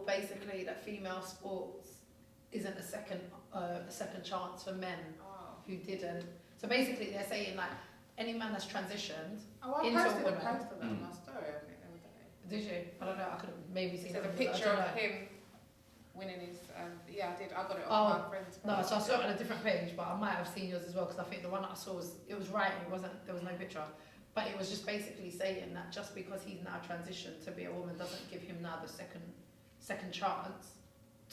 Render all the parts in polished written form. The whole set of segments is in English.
basically that female sports isn't a second chance for men who didn't. So basically, they're saying like any man that's transitioned into a woman. I posted that on my story, I think, the other day. Did you? I don't know. I could have maybe seen There's a picture of him winning his. Yeah, I did. I got it off my friend's. No, so I saw it on a different page, but I might have seen yours as well because I think the one that I saw was right. It wasn't. There was no picture, but it was just basically saying that just because he's now transitioned to be a woman doesn't give him now the second chance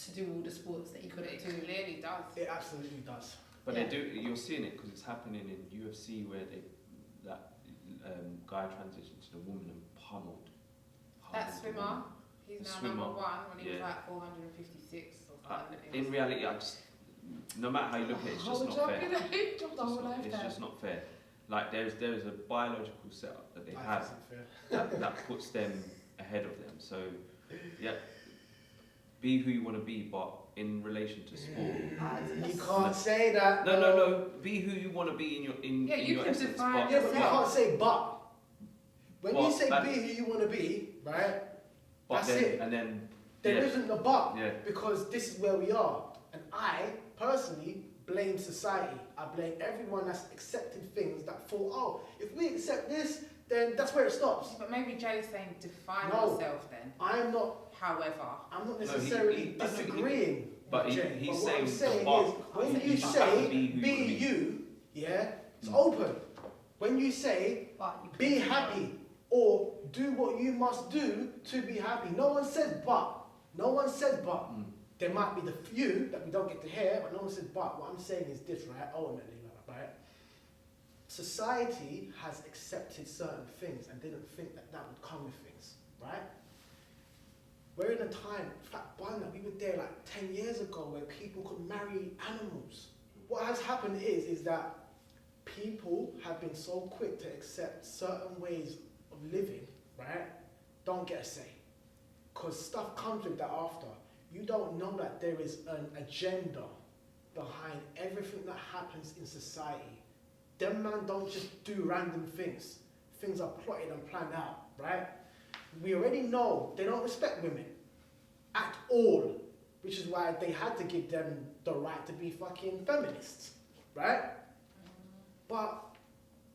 to do all the sports that he couldn't do. It clearly does. It absolutely does. But they do. You're seeing it because it's happening in UFC where that guy transitioned to the woman and pummeled. That swimmer, he's now swimmer, number one when he was like 456 or something. In reality, no matter how you look at it, it's just not fair. It's just not fair. Like there's a biological setup that they have that puts them ahead of them. So yeah, be who you want to be, but in relation to sport, you can't say that. No. Be who you want to be in your you can essence. define. Yeah, but you can't say but. When you say that, be who you want to be, right? That's it. And then there isn't a but, yeah. because this is where we are. And I personally blame society. I blame everyone that's accepted things that fall. Oh, if we accept this, then that's where it stops. But maybe Jay's saying define yourself then. I'm not. However, I'm not necessarily disagreeing. But with Jay. he's what saying I'm saying but is when you say be you, yeah, it's open. When you say be happy or do what you must do to be happy, no one says but. No one says but. There might be the few that we don't get to hear, but no one says but. What I'm saying is this, right? Ultimately, right? Society has accepted certain things and didn't think that would come with things, right? We're in a time, in fact, we were there like 10 years ago where people could marry animals. What has happened is that people have been so quick to accept certain ways of living, right? Don't get a say. Because stuff comes with that after. You don't know that there is an agenda behind everything that happens in society. Them man don't just do random things. Things are plotted and planned out, right? We already know they don't respect women at all, which is why they had to give them the right to be fucking feminists, right? But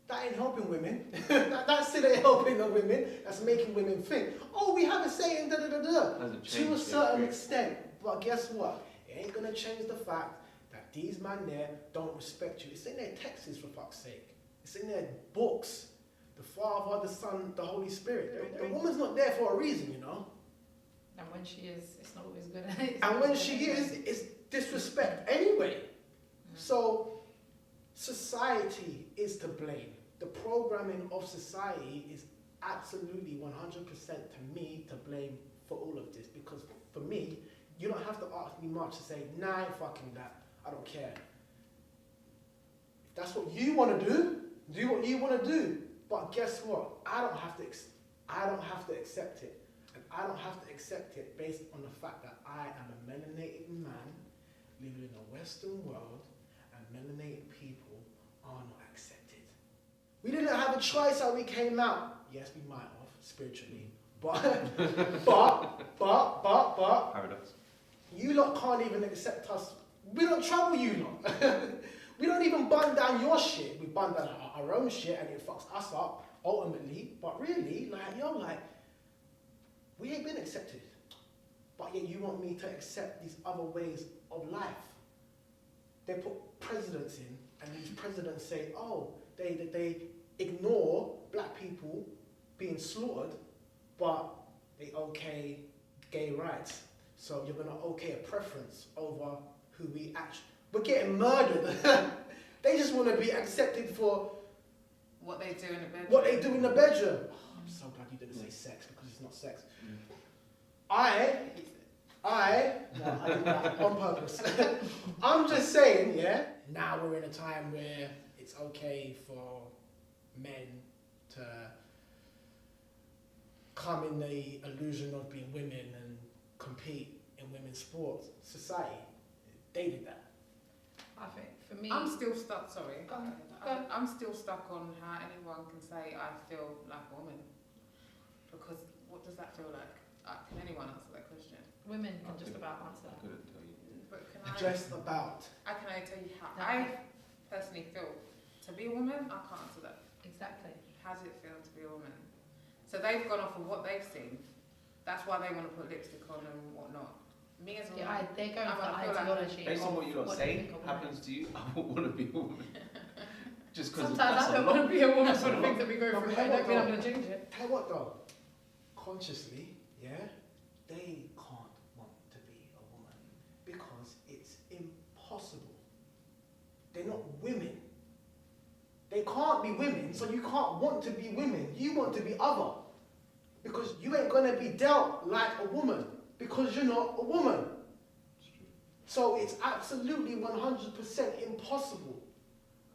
that ain't helping women. that still ain't helping the women. That's making women think, oh, we have a say in to a certain extent. But guess what? It ain't gonna change the fact that these men there don't respect you. It's in their texts, for fuck's sake. It's in their books. The Father, the Son, the Holy Spirit. The woman's not there for a reason, you know? And when she is, it's not always good. And when she is, it's disrespect anyway. So, society is to blame. The programming of society is absolutely 100% to me to blame for all of this. Because for me, you don't have to ask me much to say, nah, I ain't fucking that. I don't care. If that's what you want to do what you want to do. But guess what? I don't have to accept it. And I don't have to accept it based on the fact that I am a melanated man living in a Western world, and melanated people are not accepted. We didn't have a choice how we came out. Yes, we might have, spiritually. But Paradox. You lot can't even accept us. We don't trouble you lot. We don't even bun down your shit. We bun down our own shit and it fucks us up, ultimately. But really, we ain't been accepted. But yet you want me to accept these other ways of life. They put presidents in, and these presidents say, oh, they ignore black people being slaughtered, but they okay gay rights. So you're gonna okay a preference over who we actually... We're getting murdered. They just want to be accepted for... what they do in the bedroom. What they do in the bedroom. Oh, I'm so glad you didn't say sex, because it's not sex. I did that on purpose. I'm just saying, yeah, now we're in a time where it's okay for men to come in the illusion of being women and compete in women's sports. Society, they did that. I think for me, I'm still stuck, sorry. Go on. I'm still stuck on how anyone can say I feel like a woman. Because what does that feel like? Can anyone answer that question? Women can just about answer I that. couldn't tell you. But can Just about. I can only tell you how No. I personally feel. To be a woman, I can't answer that. Exactly. How does it feel to be a woman? So they've gone off of what they've seen. That's why they want to put lipstick on and whatnot. Me as a woman, Yeah, they go I'm for the gonna feel like- ideology Based on of what you're they saying, think a woman happens to you, I wouldn't want to be a woman. Just because Sometimes that's I a don't lot. want to be a woman That's for a the lot. things that we go No, through. but I hey, don't mean I'm what going to change it. Tell you what though, consciously, yeah, they can't want to be a woman because it's impossible. They're not women. They can't be women, so you can't want to be women. You want to be other. Because you ain't going to be dealt like a woman because you're not a woman. So it's absolutely 100% impossible.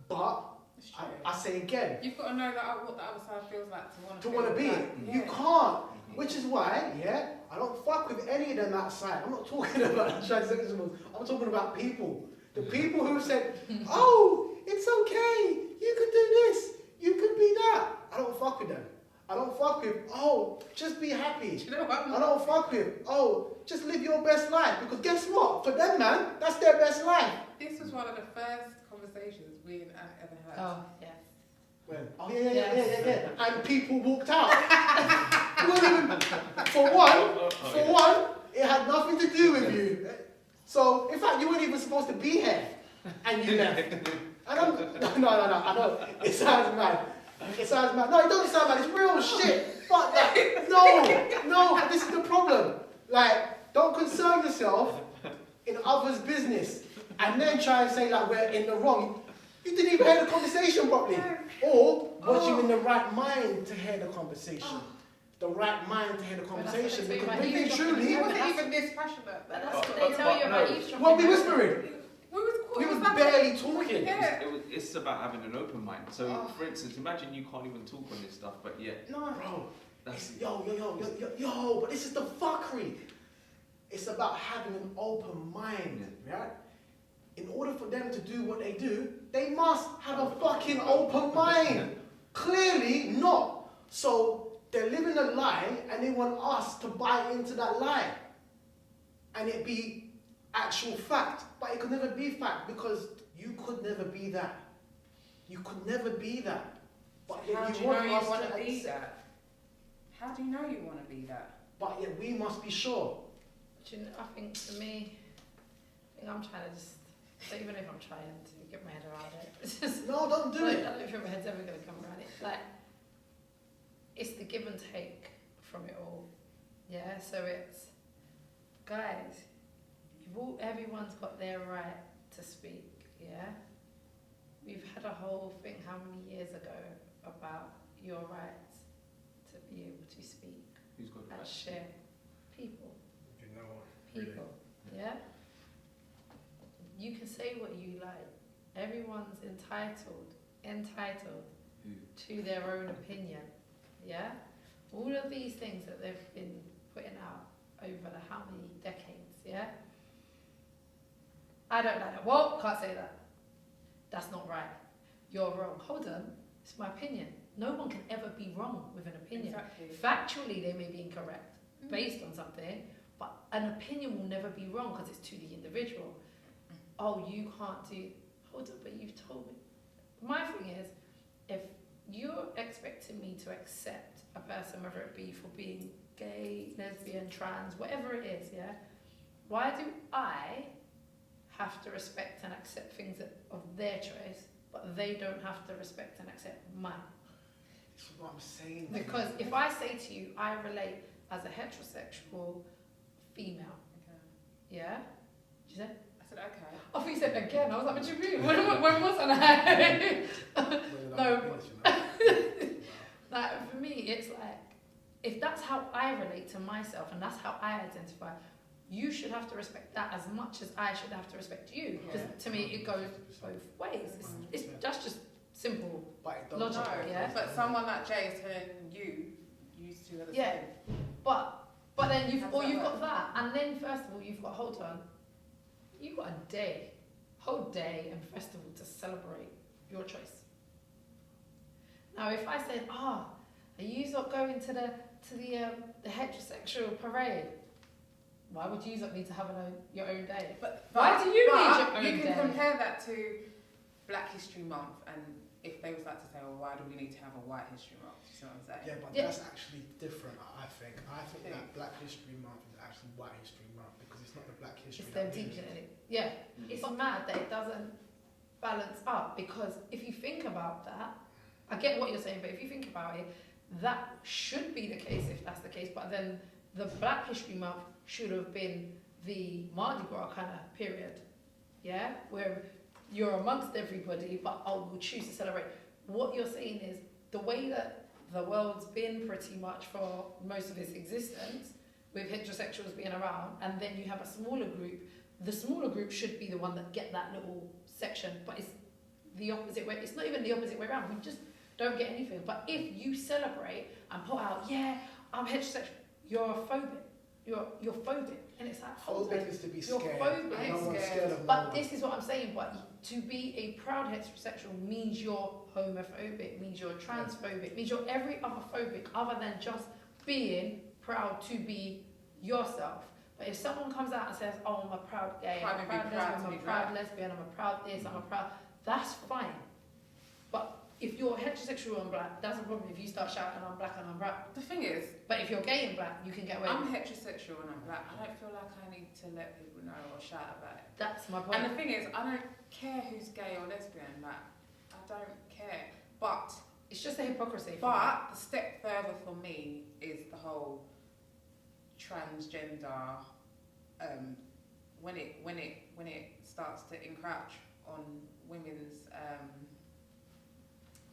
But it's true. I say again, You've got to know that what the other side feels like to want to be it, you can't. Which is why, yeah, I don't fuck with any of them outside. I'm not talking about transsexuals. I'm talking about people. The people who said, oh, it's okay. You can do this. You can be that. I don't fuck with them. I don't fuck with, oh, just be happy. Do you know what? I don't fuck with, oh, just live your best life. Because guess what? For them, man, that's their best life. This was one of the first conversations we and I ever had. Oh, yes. When? Oh, yeah. And people walked out. It wasn't even, for one, it had nothing to do with you. So, in fact, you weren't even supposed to be here. And you left. And I'm, no, I know. It sounds mad. It sounds mad. No, it doesn't sound mad. It's real shit. Fuck that. No, but this is the problem. Like, don't concern yourself in others' business and then try and say like we're in the wrong. You didn't even hear the conversation properly. Or was you in the right mind to hear the conversation? The right mind to hear the conversation. But that's Because what they really say truly, He wasn't even this passionate. But that's what they tell you about eavesdropping. what we whispering? We We was like- barely talking. Yeah. It's about having an open mind. So, Oh. for instance, imagine you can't even talk on this stuff, but yet, No. Bro, that's it's, yo, but this is the fuckery. It's about having an open mind, right? In order for them to do what they do, they must have a fucking open mind. Clearly not. So they're living a lie and they want us to buy into that lie. And it be actual fact. But it could never be fact because you could never be that. You could never be that. But So yet how do you want know you us want to be accept- that? How do you know you want to be that? But yet we must be sure. Do you know, I think for me, I'm trying to just, even if I'm trying to get my head around it, it's just, No, don't do like, it. I don't think my head's ever going to come around it. Like, it's the give and take from it all. Yeah, so it's, guys, everyone's got their right to speak, yeah? We've had a whole thing how many years ago about your right to be able to speak who's got the and right. share. People. You know, People, yeah? You can say what you like. Everyone's entitled Who? to their own opinion, yeah? All of these things that they've been putting out over the how many decades, yeah? I don't like that. Well, can't say that. That's not right. You're wrong. Hold on. It's my opinion. No one can ever be wrong with an opinion. Exactly. Factually, they may be incorrect based on something, but an opinion will never be wrong because it's to the individual. Oh, you can't do. Hold on, but you've told me. My thing is, if you're expecting me to accept a person, whether it be for being gay, lesbian, trans, whatever it is, yeah, why do I have to respect and accept things of their choice, but they don't have to respect and accept mine? This is what I'm saying. Because if I say to you, I relate as a heterosexual female, Okay. yeah? Did you say? I said okay. Oh, you said again. I was like, what do you mean? When wasn't I? No. Like, for me, it's like, if that's how I relate to myself and that's how I identify, you should have to respect that as much as I should have to respect you. Because to me, it goes both ways. That's just simple. But it don't Logic, work. yeah. But someone like Jay is telling you used to are the Yeah. same. But then you've How's that got work? that, and then first of all, you've got, hold on, you've got a whole day and festival to celebrate your choice. Now, if I said, are you not going to the heterosexual parade? Why would you need to have your own day? But Why do you need your own You can day? compare that to Black History Month, and if they was like to say, well, why do we need to have a White History Month? You see what I'm saying? Yeah, but Yeah. that's actually different, I think. I think that Black History Month is actually White History Month because it's not the Black History. It's them teaching it. Yeah, it's mad that it doesn't balance up, because if you think about that, I get what you're saying, but if you think about it, that should be the case if that's the case, but then the Black History Month should have been the Mardi Gras kind of period, yeah, where you're amongst everybody, but we'll choose to celebrate. What you're saying is the way that the world's been pretty much for most of its existence, with heterosexuals being around, and then you have a smaller group. The smaller group should be the one that get that little section, but it's the opposite way. It's not even the opposite way around. We just don't get anything. But if you celebrate and put out, yeah, I'm heterosexual, you're a phobic. You're phobic, and it's like Phobic is to be you're scared. phobic. No one's scared of no But one. this is what I'm saying. But to be a proud heterosexual means you're homophobic, means you're transphobic, means you're every other phobic other than just being proud to be yourself. But if someone comes out and says, "Oh, I'm a proud gay, I'm a proud lesbian, I'm a proud lesbian, I'm a proud this, I'm a proud," that's fine. But if you're heterosexual and black, that's a problem. If you start shouting, "I'm black and I'm proud." The thing is, But if you're gay and black, you can get away. I'm heterosexual and I'm black. I don't feel like I need to let people know or shout about it. That's my point. And the thing is, I don't care who's gay or lesbian. Like, I don't care. But It's just a hypocrisy. the step further for me is the whole transgender. When it starts to encroach on women's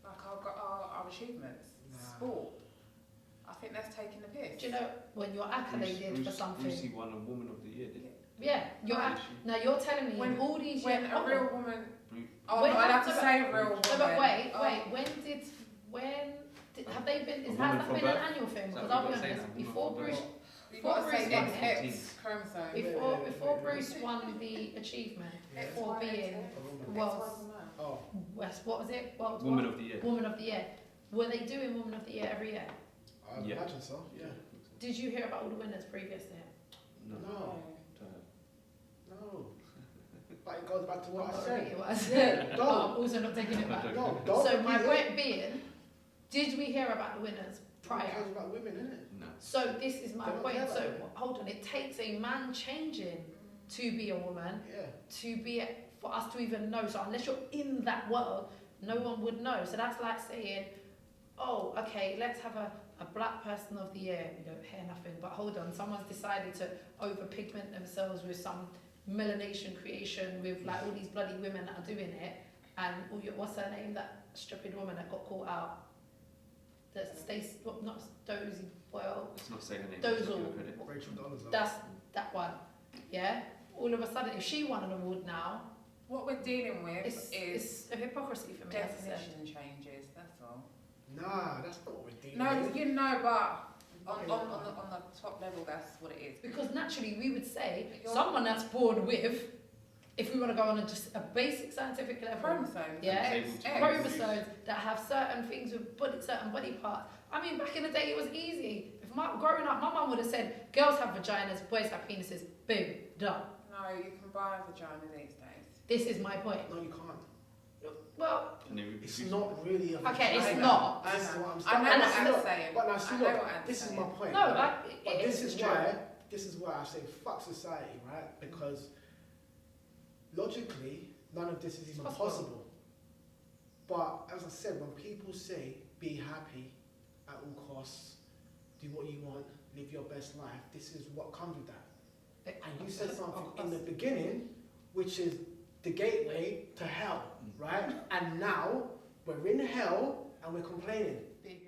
our achievements, sport. I think that's taking the piss. Do you know when you're accoladed for something? Brucey won a Woman of the Year, didn't he? Yeah, now you're telling me When- all these When years. a real woman. Oh, Wait, no, I'd have to no, say real woman. No, but wait. Oh. Have they been? A Has woman that for been an birth? annual thing? Is that Because what I'll be you've got to say honest, now? before Woman for Bruce, birth? You've got to say Bruce X chromosome. before Bruce won the achievement Yeah. for being A woman. world's Oh, what was it? World Woman of the Year. Woman of the Year. Were they doing Woman of the Year every year? I Yeah. imagine so. Yeah. Did you hear about all the winners previous to him? No. No. No. But it goes back to what I Not said. really what I said. Don't. But I'm also not taking it back. No, don't. So my repeat it. point being, did we hear about the winners Who prior? cares about women, innit? No. So this is my They don't point. care So about women. hold on, it takes a man changing to be a woman, Yeah. to be for us to even know. So unless you're in that world, no one would know. So that's like saying, oh, okay, let's have a black person of the year. We don't hear nothing, but hold on, someone's decided to over pigment themselves with some melanation creation with like all these bloody women that are doing it. And what's her name? That stupid woman that got caught out. That Stacey, well, not Dozy, well, Let's not say her name. Dozel. Let's give her credit. Rachel Dolezal. that's that one. Yeah. All of a sudden, if she won an award now, What we're dealing with it's is a hypocrisy for me. As I said. definition changes. That's all. Nah, that's not what we're dealing No, with. you know, but on the top level, that's what it is. Because naturally, we would say You're- someone that's born with, if we want to go on just a basic scientific level, Chromosomes. Yeah. X, X. chromosomes that have certain things with certain body parts. I mean, back in the day, it was easy. Growing up, my mum would have said, girls have vaginas, boys have penises. Boom, done. No, you can buy a vagina these days. This is my point. No, you can't. Well, And it would It's be- not really a okay, it's vagina. not. That's what I'm I saying. know And what that's I'm not- saying. But now, see, I know look, what I'm this is saying. my point. No, right? But it this is true. why I say fuck society, right? Because logically, none of this is even possible. possible. But as I said, when people say be happy at all costs, do what you want, live your best life, this is what comes with that. And you said something in the beginning, which is the gateway to hell, right? And now we're in hell and we're complaining. Big